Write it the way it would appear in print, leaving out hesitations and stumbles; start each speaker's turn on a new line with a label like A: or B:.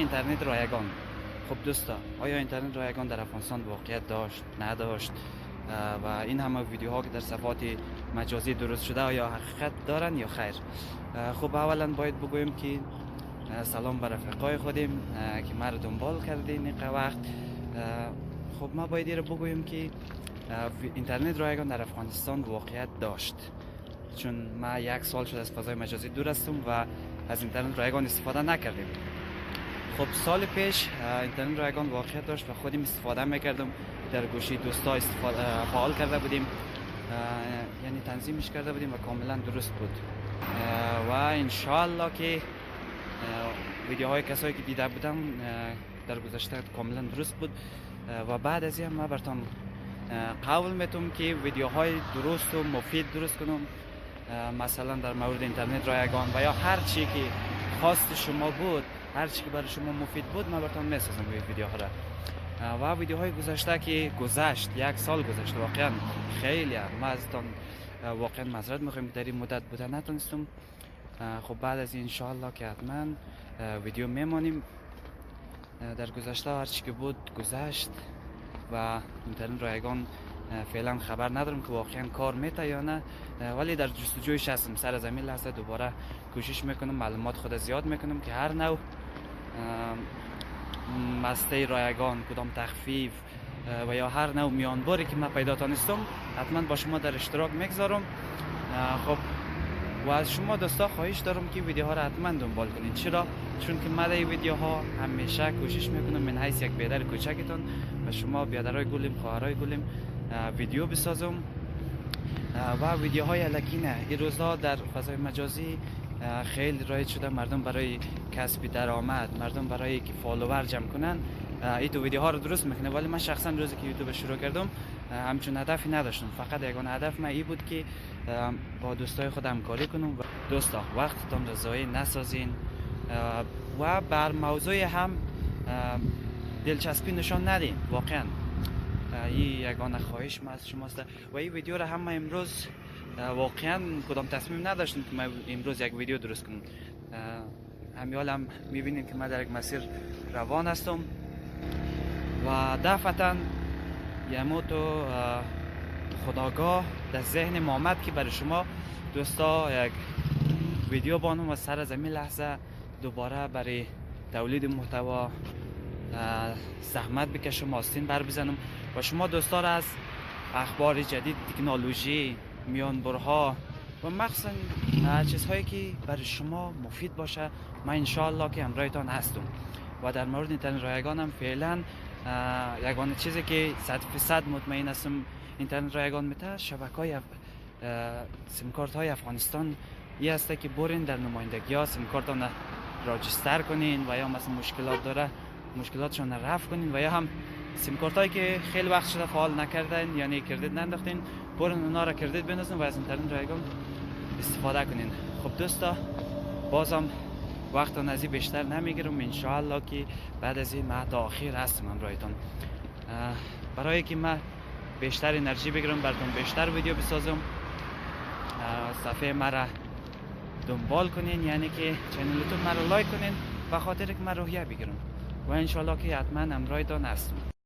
A: اینترنت رایگان. خب دوستا، آیا اینترنت رایگان در افغانستان واقعیت داشت، نداشت؟ و این همه ویدیوها که در صفحات مجازی درست شده آیا حقیقت دارن یا خیر؟ خب اولا باید بگویم که سلام بر رفقای خودیم که ما رو دنبال کردین این وقت. خب ما باید رو بگویم که اینترنت رایگان در افغانستان واقعیت داشت، چون ما 1 سال شده از فضای مجازی دور هستم و از اینترنت رایگان استفاده نکردیم. خب سال پیش اینترنت رایگان واقعیت داشت و خودم استفاده میکردم، در گوشی دوستا فعال کرده بودیم، یعنی تنظیمش کرده بودیم و کاملا درست بود. و انشالله که ویدیوهای کسایی که دیده بودم در گذشته کاملا درست بود و بعد از این ما براتون قول میتونم که ویدیوهای درست و مفید درست کنم، مثلا در مورد اینترنت رایگان و یا هر چی که خواست شما بود، هر چی که برای شما مفید بود ما براتون میسازم ویدیوها را. و ویدیوهای گذشته که گذشت 1 سال گذشته، واقعا خیلی ما ازتون واقعا معذرت میخوایم که در این مدت بوده نتونستم. خب بعد از این انشاءالله که حتما ویدیو میمانیم. در گذشته هر چی که بود گذشت و اینترنت رایگان فعلا خبر ندارم که واقعا کار میته یا نه، ولی در جستجویش هستم. سر زمین لحظه دوباره کوشش میکنم، معلومات خود زیاد میکنم که هر نوع مسته رایگان، کدام تخفیف و یا هر نوع میانباری که من پیدا تانستم حتما با شما در اشتراک میگذارم. خب و از شما دوستا خواهش دارم که ویدیوها را حتما دنبال کنید. چرا؟ چون که من در ویدیوها همیشه کوشش میکنم من حیث یک بیادر کوچکتون و شما بیادرای گلیم، خواهرای گلیم ویدیو بسازم و ویدیوهای الکی نه. این روزها در فضای مجازی خیلی رایج شده، مردم برای کسب درآمد، مردم برای که فالوور جمع کنن این تو ویدیوها رو درست میکنه، ولی من شخصا روزی که یوتیوب شروع کردم همچون هدفی نداشتم. فقط یگانه هدف من این بود که با دوستای خود همکاری کنم. و دوستا وقتتون رو ضایع نسازین و بر موضوع هم دلچسپی نشان ندین. واقعا این یگانه خواهش من از شماست. و این ویدیو رو هم من امروز واقعا کدام تصمیم نداشتم که من امروز یک ویدیو درست کنم. همیال هم میبینید که من در یک مسیر روان هستم و دفعتا یموتو خداگاه در ذهن ما آمد که برای شما دوستا یک ویدیو بانم و سر زمین لحظه دوباره برای تولید محتوا زحمت بکشم، آستین بر بزنم و شما دوستا را از اخبار جدید، تکنولوژی، میانبرها و مخصوصا چیزهایی که برای شما مفید باشه من انشاءالله که همراهتان هستم. و در مورد اینترنت رایگان هم فعلا یگانه چیزی که 100% مطمئن هستم اینترنت رایگان میته شبکه‌های سیمکارت های افغانستان این هسته که برین در نمایندگی ها سیمکارتان راجستر کنین و یا مثلا مشکلات داره مشکلاتشون رفع کنین و یا هم سیمکارت هایی که خیلی وقت شده فعال نکردین یعنی کردیت ننداختین برین اونا را کردیت بندازین و از اینترنت رایگان استفاده کنین. خب دوستا بازم وقت و نزی بیشتر نمیگیرم، انشاءالله که بعد از این ما تا آخر هستم همراهتان. برای که من بیشتر انرژی بگیرم براتون بیشتر ویدیو بسازم صفحه مرا دنبال کنین، یعنی که چنلتون مرا لایک کنین و خاطر که من روحیه بگیرم و انشاءالله که حتما همراهتان هستم.